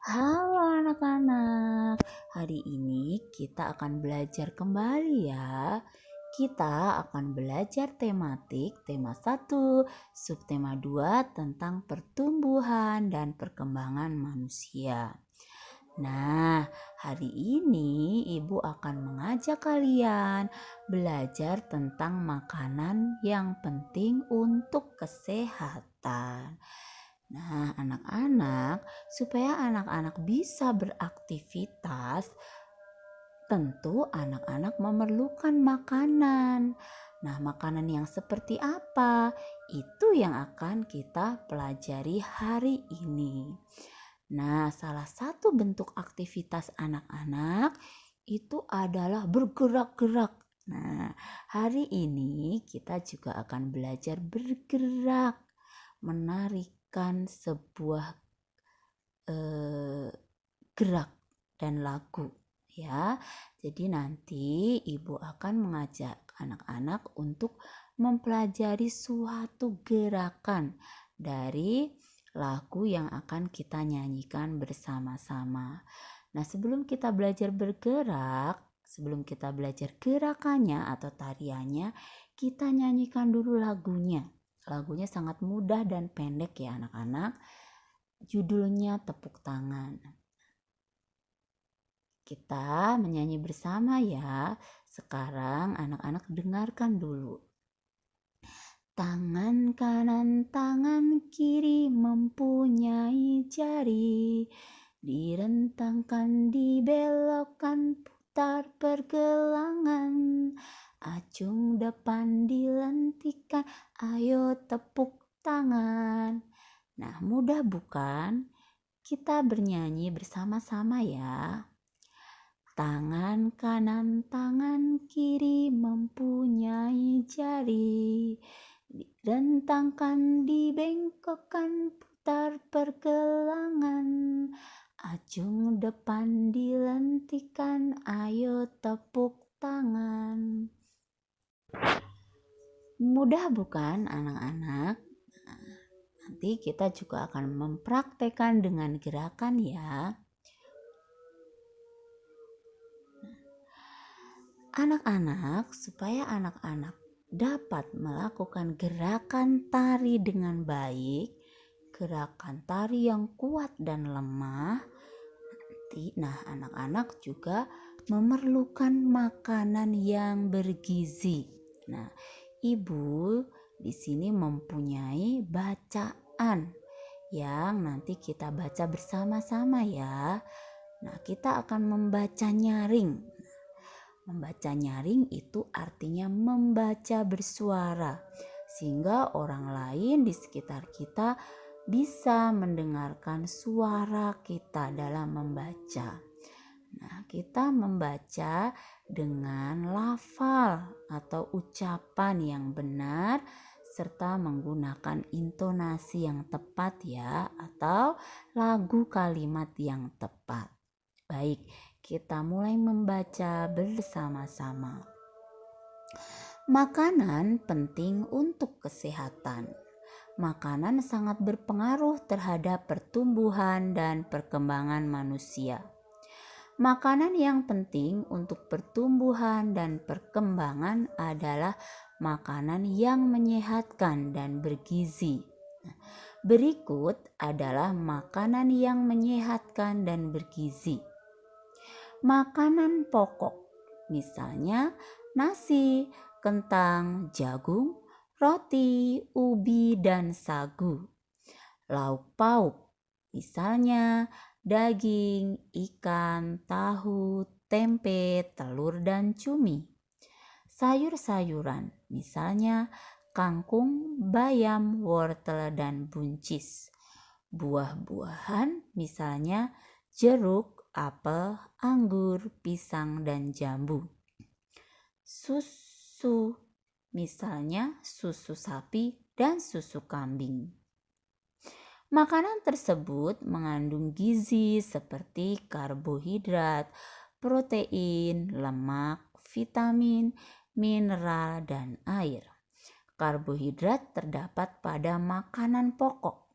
Halo anak-anak, hari ini kita akan belajar kembali ya. Kita akan belajar tematik, tema 1, subtema 2 tentang pertumbuhan dan perkembangan manusia. Nah, hari ini Ibu akan mengajak kalian belajar tentang makanan yang penting untuk kesehatan. Nah, anak-anak, supaya anak-anak bisa beraktivitas, tentu anak-anak memerlukan makanan. Nah, makanan yang seperti apa? Itu yang akan kita pelajari hari ini. Nah, salah satu bentuk aktivitas anak-anak itu adalah bergerak-gerak. Nah, hari ini kita juga akan belajar bergerak, menarikan sebuah gerak dan lagu ya. Jadi nanti Ibu akan mengajak anak-anak untuk mempelajari suatu gerakan dari lagu yang akan kita nyanyikan bersama-sama. Nah, sebelum kita belajar bergerak, sebelum kita belajar gerakannya atau tariannya, kita nyanyikan dulu lagunya. Lagunya sangat mudah dan pendek ya anak-anak. Judulnya Tepuk Tangan. Kita menyanyi bersama ya. Sekarang anak-anak dengarkan dulu. Tangan kanan, tangan kiri mempunyai jari. Direntangkan, dibelokkan, putar pergelangan. Acung depan dilentikan, ayo tepuk tangan. Nah, mudah bukan? Kita bernyanyi bersama-sama ya. Tangan kanan, tangan kiri mempunyai jari. Direntangkan, dibengkokkan, putar pergelangan. Acung depan dilentikan, ayo tepuk tangan. Mudah bukan anak-anak? Nanti kita juga akan mempraktekkan dengan gerakan ya. Anak-anak, supaya anak-anak dapat melakukan gerakan tari dengan baik, gerakan tari yang kuat dan lemah, nah anak-anak juga memerlukan makanan yang bergizi. Nah, Ibu di sini mempunyai bacaan yang nanti kita baca bersama-sama ya. Nah, kita akan membaca nyaring. Membaca nyaring itu artinya membaca bersuara, sehingga orang lain di sekitar kita bisa mendengarkan suara kita dalam membaca. Nah, kita membaca dengan lafal atau ucapan yang benar serta menggunakan intonasi yang tepat ya, atau lagu kalimat yang tepat. Baik, kita mulai membaca bersama-sama. Makanan penting untuk kesehatan. Makanan sangat berpengaruh terhadap pertumbuhan dan perkembangan manusia. Makanan yang penting untuk pertumbuhan dan perkembangan adalah makanan yang menyehatkan dan bergizi. Berikut adalah makanan yang menyehatkan dan bergizi. Makanan pokok, misalnya nasi, kentang, jagung, roti, ubi, dan sagu. Lauk pauk, misalnya daging, ikan, tahu, tempe, telur, dan cumi. Sayur-sayuran, misalnya kangkung, bayam, wortel, dan buncis. Buah-buahan, misalnya jeruk, apel, anggur, pisang, dan jambu. Susu, misalnya susu sapi dan susu kambing. Makanan tersebut mengandung gizi seperti karbohidrat, protein, lemak, vitamin, mineral, dan air. Karbohidrat terdapat pada makanan pokok.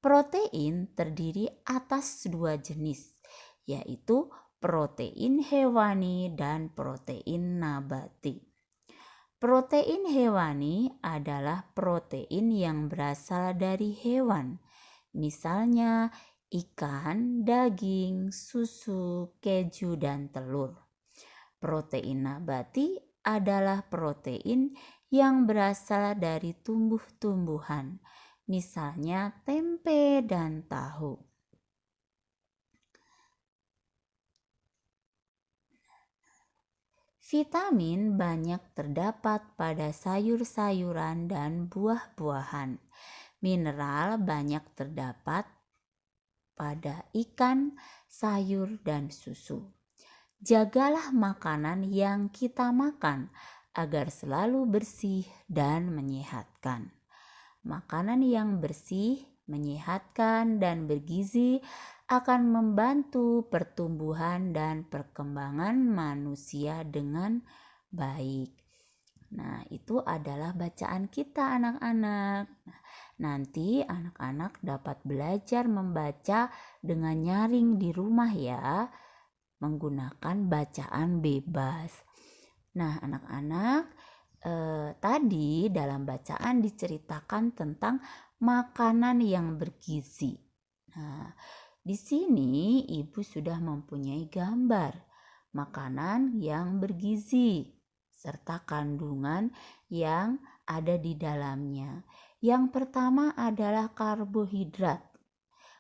Protein terdiri atas dua jenis, yaitu protein hewani dan protein nabati. Protein hewani adalah protein yang berasal dari hewan, misalnya ikan, daging, susu, keju, dan telur. Protein nabati adalah protein yang berasal dari tumbuh-tumbuhan, misalnya tempe dan tahu. Vitamin banyak terdapat pada sayur-sayuran dan buah-buahan. Mineral banyak terdapat pada ikan, sayur, dan susu. Jagalah makanan yang kita makan agar selalu bersih dan menyehatkan. Makanan yang bersih, menyehatkan, dan bergizi akan membantu pertumbuhan dan perkembangan manusia dengan baik. Nah, itu adalah bacaan kita anak-anak. Nanti anak-anak dapat belajar membaca dengan nyaring di rumah ya, menggunakan bacaan bebas. Nah, anak-anak, tadi dalam bacaan diceritakan tentang makanan yang bergizi. Nah, di sini ibu sudah mempunyai gambar makanan yang bergizi serta kandungan yang ada di dalamnya. Yang pertama adalah karbohidrat.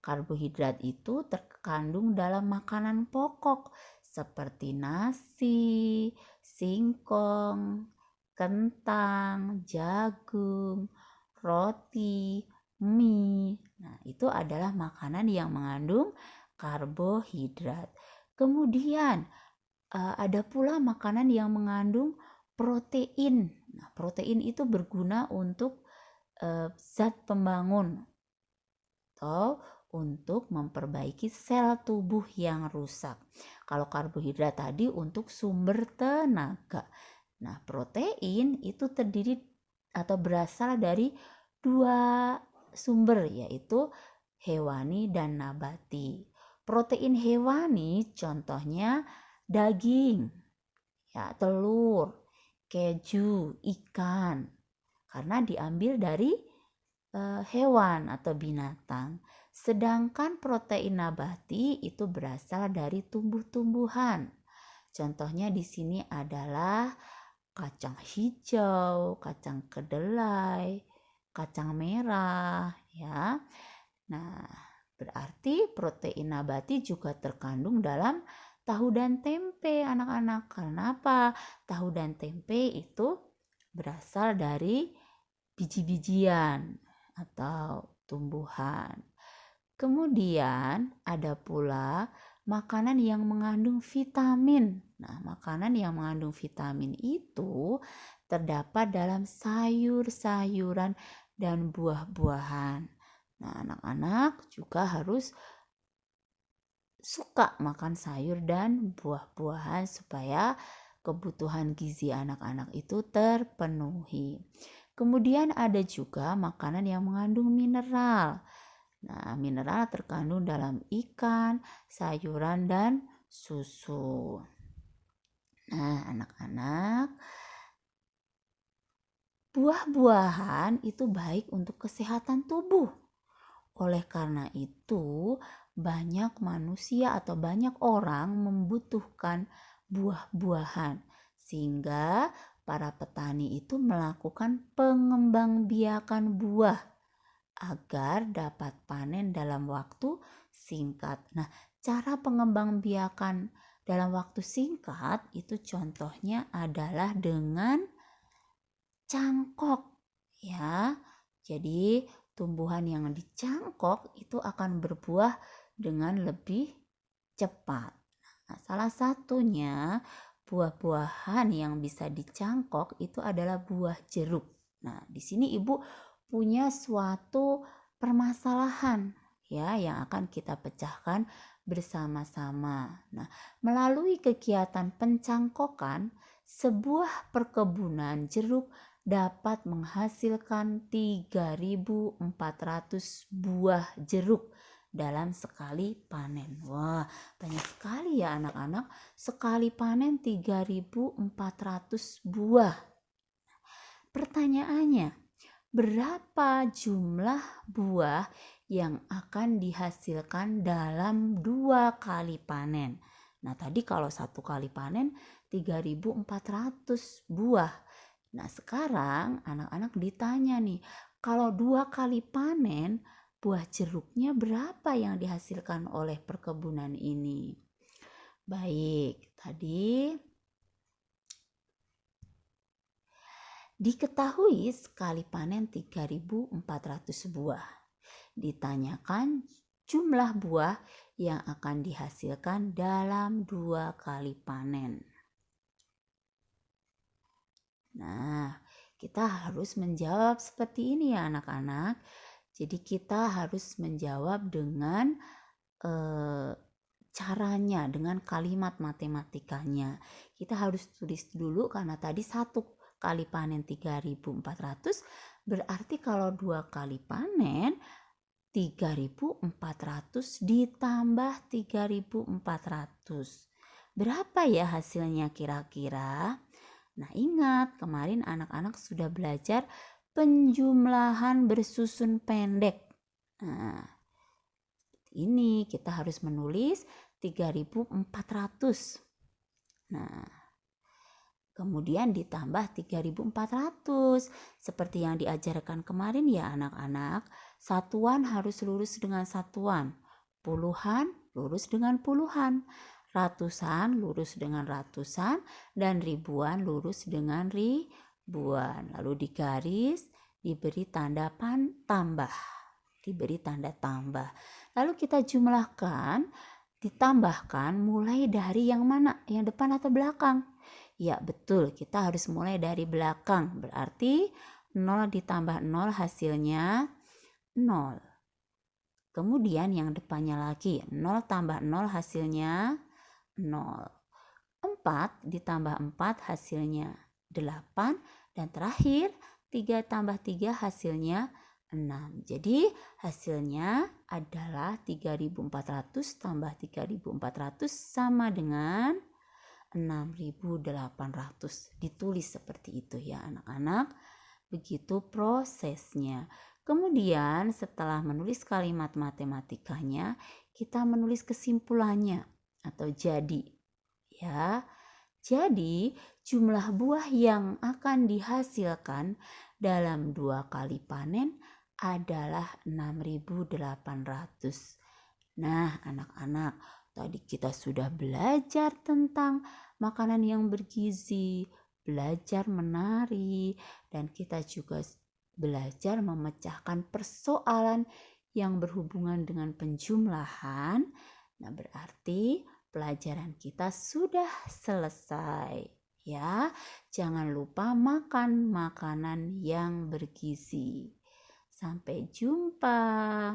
Karbohidrat itu terkandung dalam makanan pokok seperti nasi, singkong, kentang, jagung, roti, mie. Nah, itu adalah makanan yang mengandung karbohidrat. Kemudian ada pula makanan yang mengandung protein. Nah, protein itu berguna untuk zat pembangun atau untuk memperbaiki sel tubuh yang rusak. Kalau karbohidrat tadi untuk sumber tenaga. Nah, protein itu terdiri atau berasal dari dua sumber, yaitu hewani dan nabati. Protein hewani contohnya daging, ya, telur, keju, ikan, karena diambil dari hewan atau binatang. Sedangkan protein nabati itu berasal dari tumbuh-tumbuhan. Contohnya di sini adalah kacang hijau, kacang kedelai, kacang merah, ya. Nah, berarti protein nabati juga terkandung dalam tahu dan tempe, anak-anak. Kenapa? Tahu dan tempe itu berasal dari biji-bijian atau tumbuhan. Kemudian ada pula makanan yang mengandung vitamin. Nah, makanan yang mengandung vitamin itu terdapat dalam sayur-sayuran dan buah-buahan. Nah, anak-anak juga harus suka makan sayur dan buah-buahan supaya kebutuhan gizi anak-anak itu terpenuhi. Kemudian ada juga makanan yang mengandung mineral. Nah, mineral terkandung dalam ikan, sayuran, dan susu. Nah, anak-anak, buah-buahan itu baik untuk kesehatan tubuh. Oleh karena itu, banyak manusia atau banyak orang membutuhkan buah-buahan, sehingga para petani itu melakukan pengembangbiakan buah agar dapat panen dalam waktu singkat. Nah, cara pengembangbiakan dalam waktu singkat itu contohnya adalah dengan cangkok, ya. Jadi tumbuhan yang dicangkok itu akan berbuah dengan lebih cepat. Nah, salah satunya buah-buahan yang bisa dicangkok itu adalah buah jeruk. Nah, di sini Ibu punya suatu permasalahan ya yang akan kita pecahkan bersama-sama. Nah, melalui kegiatan pencangkokan, sebuah perkebunan jeruk dapat menghasilkan 3.400 buah jeruk dalam sekali panen. Wah, banyak sekali ya anak-anak. Sekali panen 3.400 buah. Pertanyaannya, berapa jumlah buah yang akan dihasilkan dalam 2 kali panen? Nah, tadi kalau 1 kali panen 3.400 buah. Nah, sekarang anak-anak ditanya nih, kalau 2 kali panen, buah jeruknya berapa yang dihasilkan oleh perkebunan ini? Baik, tadi diketahui sekali panen 3.400 buah. Ditanyakan jumlah buah yang akan dihasilkan dalam 2 kali panen. Nah, kita harus menjawab seperti ini ya anak-anak. Jadi kita harus menjawab dengan caranya, dengan kalimat matematikanya. Kita harus tulis dulu karena tadi 1 kali panen 3.400, berarti kalau 2 kali panen 3.400 ditambah 3.400. Berapa ya hasilnya kira-kira? Nah, ingat kemarin anak-anak sudah belajar penjumlahan bersusun pendek. Nah, ini kita harus menulis 3.400. Nah, kemudian ditambah 3.400. Seperti yang diajarkan kemarin ya anak-anak, satuan harus lurus dengan satuan, puluhan lurus dengan puluhan, ratusan lurus dengan ratusan, dan ribuan lurus dengan ribuan. Lalu digaris, diberi tanda tambah. Diberi tanda tambah. Lalu kita jumlahkan, ditambahkan mulai dari yang mana? Yang depan atau belakang? Ya betul, kita harus mulai dari belakang. Berarti 0 ditambah 0 hasilnya 0. Kemudian yang depannya lagi, 0 tambah 0 hasilnya 0. 4 ditambah 4 hasilnya 8. Dan terakhir 3 tambah 3 hasilnya 6. Jadi hasilnya adalah 3.400 tambah 3.400 sama dengan 6.800. Ditulis seperti itu ya anak-anak. Begitu prosesnya. Kemudian setelah menulis kalimat matematikanya, kita menulis kesimpulannya atau jadi. Ya. Jadi jumlah buah yang akan dihasilkan dalam 2 kali panen adalah 6.800. Nah, anak-anak, tadi kita sudah belajar tentang makanan yang bergizi, belajar menari, dan kita juga belajar memecahkan persoalan yang berhubungan dengan penjumlahan. Nah, berarti pelajaran kita sudah selesai. Ya, jangan lupa makan makanan yang bergizi. Sampai jumpa.